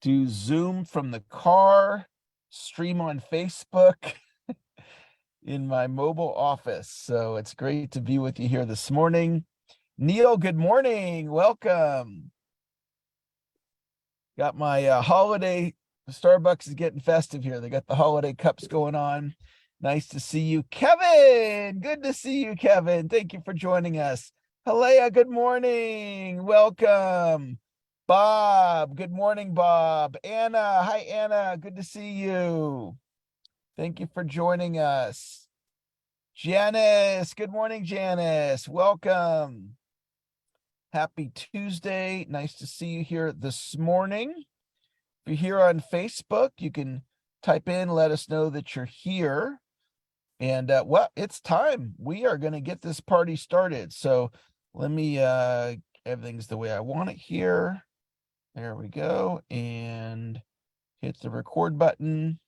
do Zoom from the car, stream on Facebook in my mobile office. So it's great to be with you here this morning. Neil, good morning. Welcome. Got my holiday. Starbucks is getting festive here. They got the holiday cups going on. Nice to see you. Kevin, good to see you, Kevin. Thank you for joining us. Halea, good morning. Welcome. Bob, good morning, Bob. Anna, hi, Anna. Good to see you. Thank you for joining us. Janice, good morning, Janice. Welcome. Happy Tuesday. Nice to see you here this morning. If you're here on Facebook, you can type in, let us know that you're here. And well, it's time. We are going to get this party started. So let me, everything's the way I want it here. There we go. And hit the record button.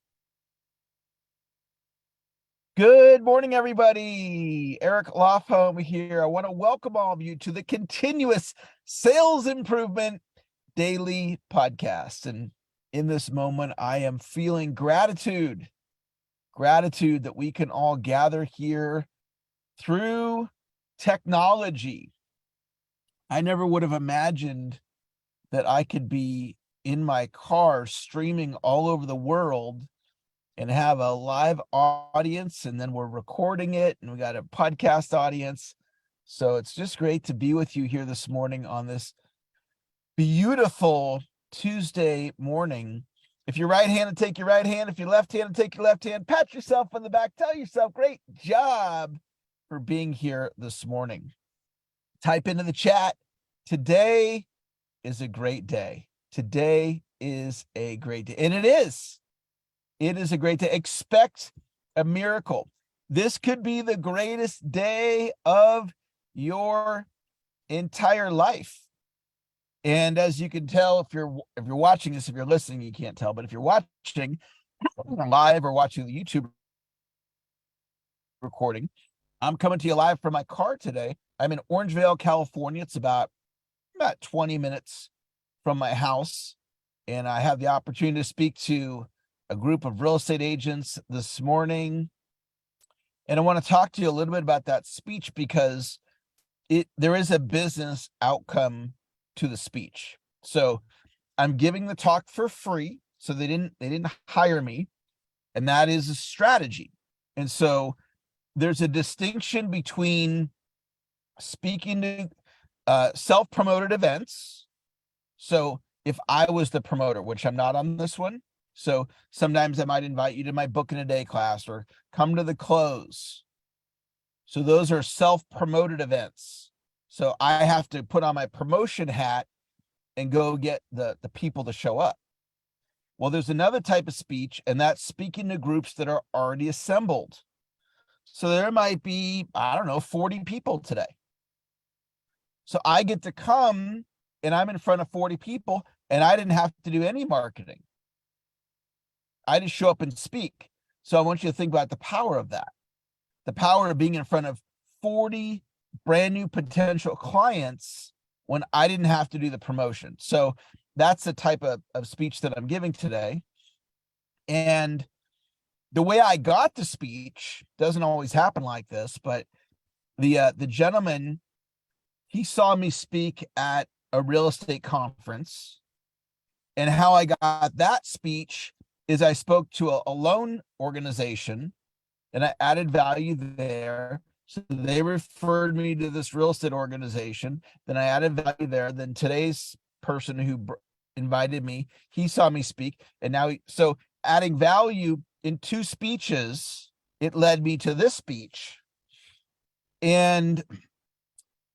Good morning, everybody. Eric Lofholm here. I want to welcome all of you to the Continuous Sales Improvement Daily Podcast. And in this moment, I am feeling gratitude that we can all gather here through technology. I never would have imagined that I could be in my car streaming all over the world and have a live audience, and then we're recording it, and we got a podcast audience. So it's just great to be with you here this morning on this beautiful Tuesday morning. If you're right-handed, take your right hand. If you're left-handed, take your left hand. Pat yourself on the back. Tell yourself, great job for being here this morning. Type into the chat, today is a great day. Today is a great day. And it is. It is a great day. Expect a miracle. This could be the greatest day of your entire life. And as you can tell, if you're watching this, if you're listening, you can't tell, but if you're watching live or watching the YouTube recording, I'm coming to you live from my car today. I'm in Orangevale, California. It's about 20 minutes from my house. And I have the opportunity to speak to a group of real estate agents this morning. And I want to talk to you a little bit about that speech because there is a business outcome to the speech. So I'm giving the talk for free. So they didn't hire me. And that is a strategy. And so there's a distinction between speaking to self-promoted events. So if I was the promoter, which I'm not on this one, so sometimes I might invite you to my book in a day class or come to the close. So those are self-promoted events. So I have to put on my promotion hat and go get the people to show up. Well, there's another type of speech, and that's speaking to groups that are already assembled. So there might be, 40 people today. So I get to come and I'm in front of 40 people and I didn't have to do any marketing. I just show up and speak. So I want you to think about the power of that. The power of being in front of 40 brand new potential clients when I didn't have to do the promotion. So that's the type of speech that I'm giving today. And the way I got the speech doesn't always happen like this, but the gentleman, he saw me speak at a real estate conference. And how I got that speech is I spoke to a loan organization and I added value there. So they referred me to this real estate organization. Then I added value there. Then today's person who invited me, he saw me speak. And now, so adding value in two speeches, it led me to this speech. And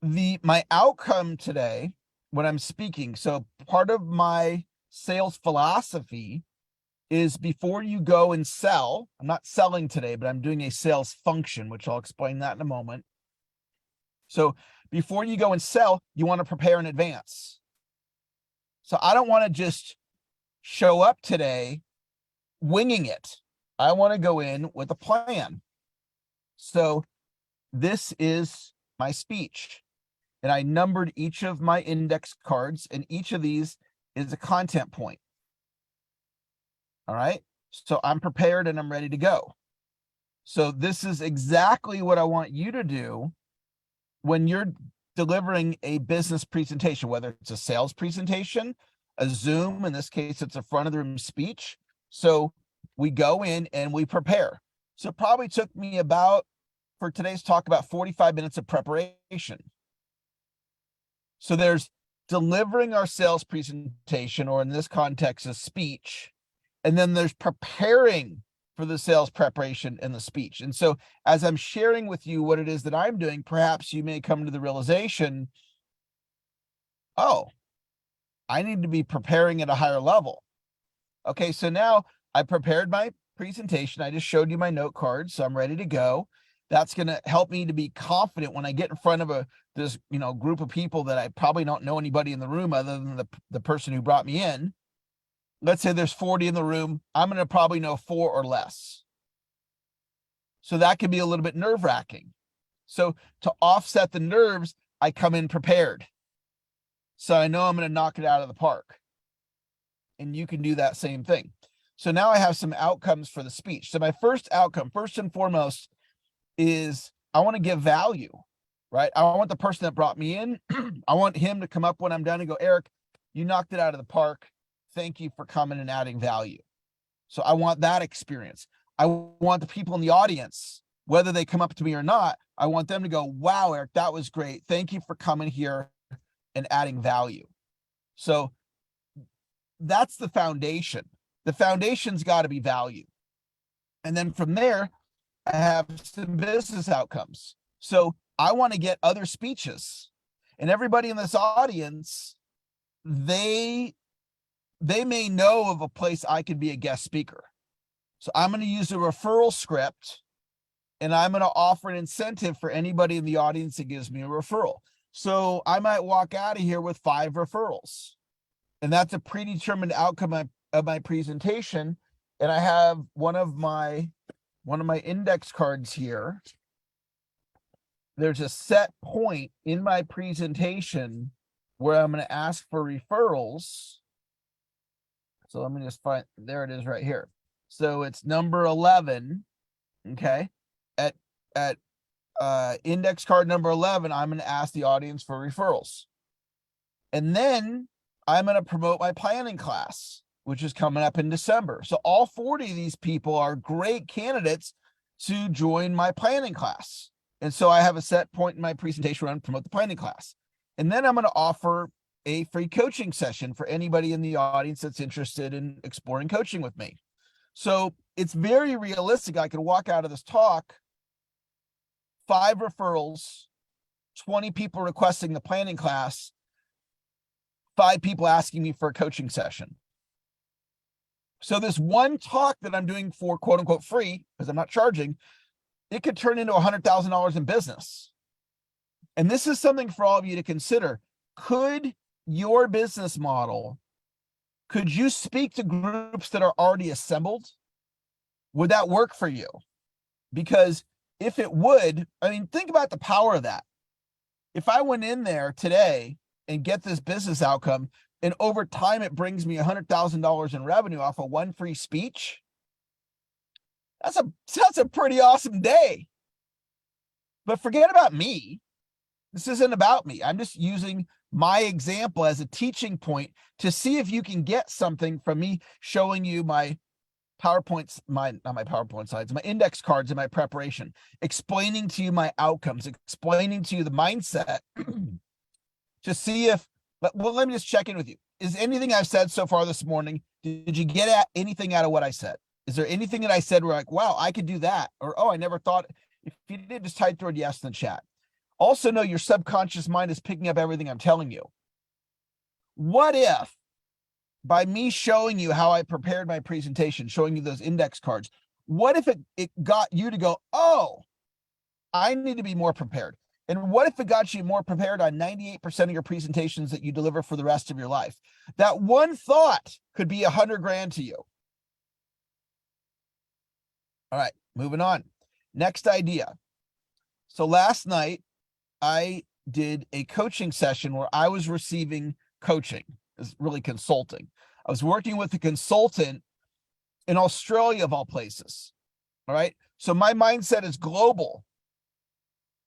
my outcome today when I'm speaking, so part of my sales philosophy is before you go and sell, I'm not selling today, but I'm doing a sales function, which I'll explain that in a moment. So before you go and sell, you want to prepare in advance. So I don't want to just show up today winging it. I want to go in with a plan. So this is my speech. And I numbered each of my index cards, and each of these is a content point. All right. So I'm prepared and I'm ready to go. So this is exactly what I want you to do when you're delivering a business presentation, whether it's a sales presentation, a Zoom, in this case, it's a front of the room speech. So we go in and we prepare. So it probably took me about, for today's talk, about 45 minutes of preparation. So there's delivering our sales presentation, or in this context, a speech, and then there's preparing for the sales preparation and the speech. And so as I'm sharing with you what it is that I'm doing, perhaps you may come to the realization, oh, I need to be preparing at a higher level. Okay, so now I prepared my presentation. I just showed you my note card, so I'm ready to go. That's going to help me to be confident when I get in front of this group of people that I probably don't know anybody in the room other than the person who brought me in. Let's say there's 40 in the room. I'm going to probably know 4 or less. So that can be a little bit nerve-wracking. So to offset the nerves, I come in prepared. So I know I'm going to knock it out of the park. And you can do that same thing. So now I have some outcomes for the speech. So my first outcome, first and foremost, is I want to give value, right? I want the person that brought me in, I want him to come up when I'm done and go, Eric, you knocked it out of the park. Thank you for coming and adding value. So I want that experience. I want the people in the audience, whether they come up to me or not, I want them to go, wow, Eric, that was great. Thank you for coming here and adding value. So that's the foundation. The foundation's got to be value. And then from there, I have some business outcomes. So I want to get other speeches, and everybody in this audience, they may know of a place I could be a guest speaker. So I'm going to use a referral script, and I'm going to offer an incentive for anybody in the audience that gives me a referral. So I might walk out of here with 5 referrals, and that's a predetermined outcome of my presentation. And I have one of my index cards here. There's a set point in my presentation where I'm going to ask for referrals. So let me just find, there it is right here. So it's number 11. Okay. At index card number 11, I'm going to ask the audience for referrals. And then I'm going to promote my planning class, which is coming up in December. So all 40 of these people are great candidates to join my planning class. And so I have a set point in my presentation where I'm going to promote the planning class. And then I'm going to offer a free coaching session for anybody in the audience that's interested in exploring coaching with me. So it's very realistic. I could walk out of this talk, 5 referrals, 20 people requesting the planning class, 5 people asking me for a coaching session. So this one talk that I'm doing for quote unquote free, because I'm not charging, it could turn into $100,000 in business. And this is something for all of you to consider. Could your business model, could you speak to groups that are already assembled? Would that work for you? Because if it would, I mean, think about the power of that. If I went in there today and get this business outcome, and over time it brings me $100,000 in revenue off of one free speech, that's a pretty awesome day. But forget about me. This isn't about me. I'm just using my example as a teaching point to see if you can get something from me showing you my PowerPoints, not my PowerPoint slides, my index cards in my preparation, explaining to you my outcomes, explaining to you the mindset to see if, well, let me just check in with you. Is anything I've said so far this morning, did you get anything out of what I said? Is there anything that I said where like, wow, I could do that? Or, oh, I never thought. If you did, just type the word yes in the chat. Also know your subconscious mind is picking up everything I'm telling you. What if by me showing you how I prepared my presentation, showing you those index cards, what if it got you to go, oh, I need to be more prepared? And what if it got you more prepared on 98% of your presentations that you deliver for the rest of your life? That one thought could be $100,000 to you. All right, moving on. Next idea. So last night, I did a coaching session where I was receiving coaching. It's really consulting. I was working with a consultant in Australia of all places. All right. So my mindset is global.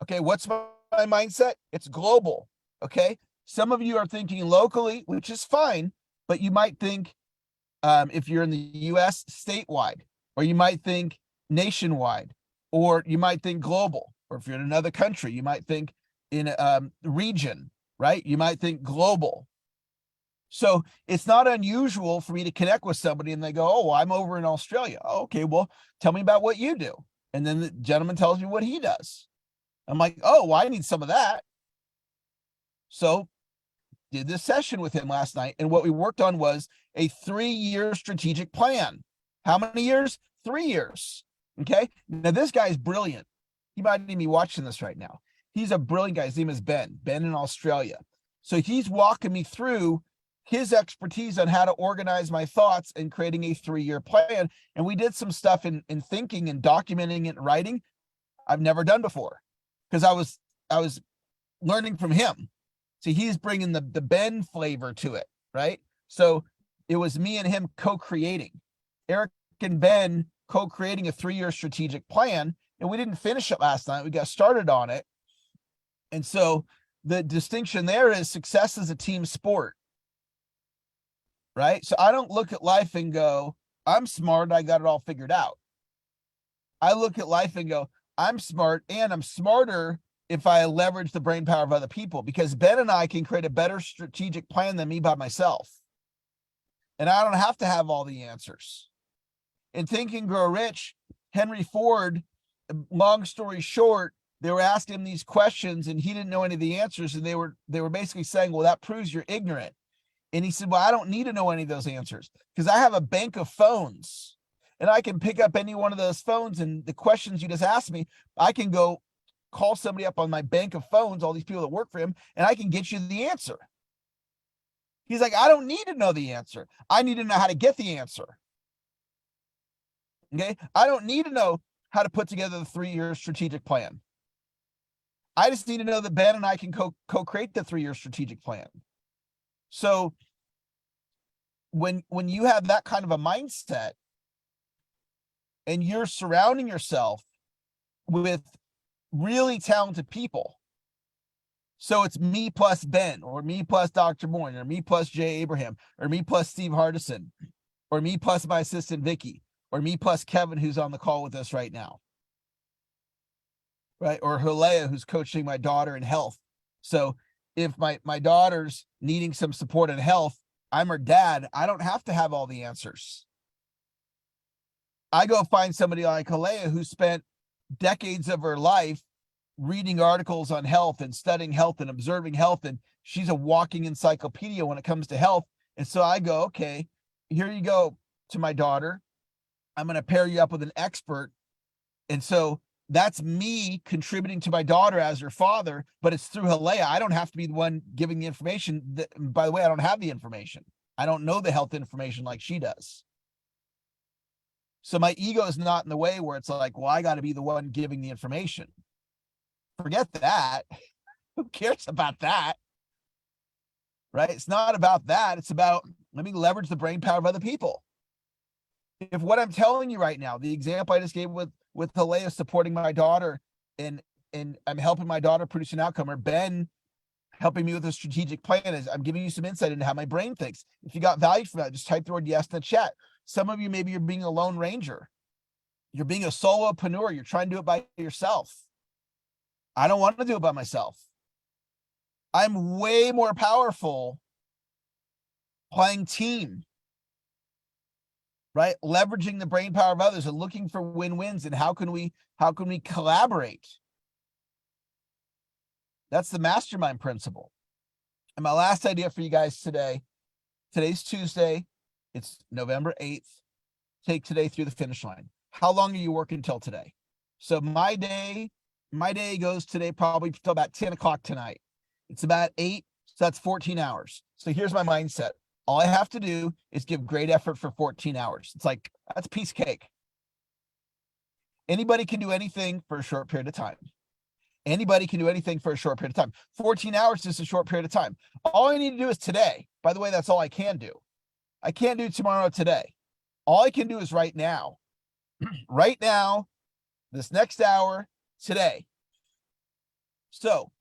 Okay. What's my mindset? It's global. Okay. Some of you are thinking locally, which is fine, but you might think, if you're in the US, statewide, or you might think nationwide, or you might think global, or if you're in another country, you might think in a region, right? You might think global. So it's not unusual for me to connect with somebody and they go, oh, well, I'm over in Australia. Oh, okay, well, tell me about what you do. And then the gentleman tells me what he does. I'm like, oh, well, I need some of that. So did this session with him last night. And what we worked on was a 3-year strategic plan. How many years? 3 years. Okay. Now this guy's brilliant. He might even be watching this right now. He's a brilliant guy. His name is Ben in Australia. So he's walking me through his expertise on how to organize my thoughts and creating a 3-year plan. And we did some stuff in thinking and documenting it and writing I've never done before, because I was learning from him. So he's bringing the Ben flavor to it, right? So it was me and him co-creating. Eric and Ben co-creating a 3-year strategic plan, and we didn't finish it last night. We got started on it. And so the distinction there is success is a team sport, right? So I don't look at life and go, I'm smart, I got it all figured out. I look at life and go, I'm smart, and I'm smarter if I leverage the brain power of other people, because Ben and I can create a better strategic plan than me by myself. And I don't have to have all the answers. In Think and Grow Rich, Henry Ford, long story short, they were asking him these questions and he didn't know any of the answers. And they were basically saying, well, that proves you're ignorant. And he said, well, I don't need to know any of those answers because I have a bank of phones and I can pick up any one of those phones. And the questions you just asked me, I can go call somebody up on my bank of phones, all these people that work for him, and I can get you the answer. He's like, I don't need to know the answer. I need to know how to get the answer. Okay. I don't need to know how to put together the 3-year strategic plan. I just need to know that Ben and I can co-create the 3-year strategic plan. So when you have that kind of a mindset and you're surrounding yourself with really talented people, so it's me plus Ben, or me plus Dr. Moyne, or me plus Jay Abraham, or me plus Steve Hardison, or me plus my assistant Vicky, or me plus Kevin, who's on the call with us right now, right? Or Hilea, who's coaching my daughter in health. So if my daughter's needing some support in health, I'm her dad. I don't have to have all the answers. I go find somebody like Hilea who spent decades of her life reading articles on health and studying health and observing health. And she's a walking encyclopedia when it comes to health. And so I go, okay, here you go to my daughter. I'm going to pair you up with an expert. And so that's me contributing to my daughter as her father, but it's through Hilea. I don't have to be the one giving the information. By the way, I don't have the information. I don't know the health information like she does. So my ego is not in the way where it's like, well, I got to be the one giving the information. Forget that. Who cares about that? Right? It's not about that. It's about, let me leverage the brain power of other people. If what I'm telling you right now, the example I just gave with Hilea supporting my daughter and I'm helping my daughter produce an outcome, or Ben helping me with a strategic plan, is I'm giving you some insight into how my brain thinks. If you got value from that, just type the word yes in the chat. Some of you, maybe you're being a lone ranger. You're being a solopreneur. You're trying to do it by yourself. I don't want to do it by myself. I'm way more powerful playing team, right? Leveraging the brain power of others and looking for win-wins, and how can we collaborate? That's the mastermind principle. And my last idea for you guys today, today's Tuesday, it's November 8th. Take today through the finish line. How long are you working till today? So my day goes today probably till about 10 o'clock tonight. It's about 8, so that's 14 hours. So here's my mindset. All I have to do is give great effort for 14 hours. It's like, that's a piece of cake. Anybody can do anything for a short period of time. Anybody can do anything for a short period of time. 14 hours is a short period of time. All I need to do is today. By the way, that's all I can do. I can't do tomorrow, today. All I can do is right now, right now, this next hour, today. So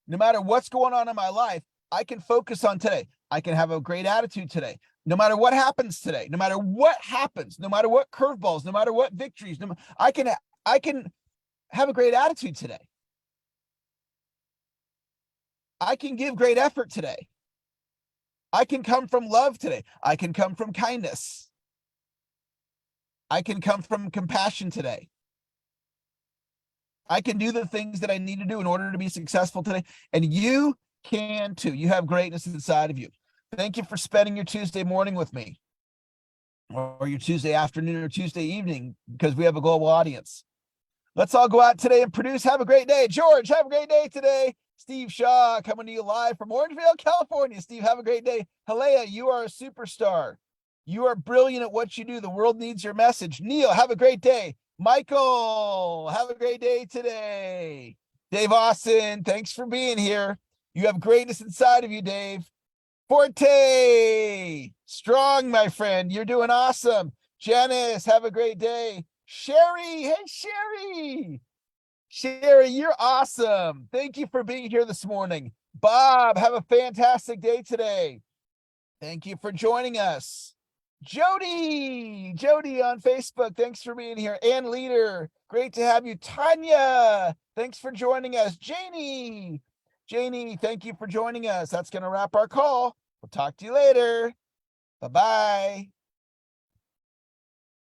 no matter what's going on in my life, I can focus on today. I can have a great attitude today. No matter what happens today, no matter what happens, no matter what curveballs, no matter what victories, I can have a great attitude today. I can give great effort today. I can come from love today. I can come from kindness. I can come from compassion today. I can do the things that I need to do in order to be successful today. And you can too. You have greatness inside of you. Thank you for spending your Tuesday morning with me, or your Tuesday afternoon or Tuesday evening, because we have a global audience. Let's all go out today and produce. Have a great day. George, have a great day today. Steve Shaw coming to you live from Orangevale, California. Steve, have a great day. Halea, you are a superstar. You are brilliant at what you do. The world needs your message. Neil, have a great day. Michael, have a great day today. Dave Austin, thanks for being here. You have greatness inside of you, Dave. Forte, strong, my friend. You're doing awesome. Janice, have a great day. Sherry, hey, Sherry. Sherry, you're awesome. Thank you for being here this morning. Bob, have a fantastic day today. Thank you for joining us. Jody on Facebook, thanks for being here. Ann Leader, great to have you. Tanya, thanks for joining us. Janie, thank you for joining us. That's going to wrap our call. We'll talk to you later. Bye-bye.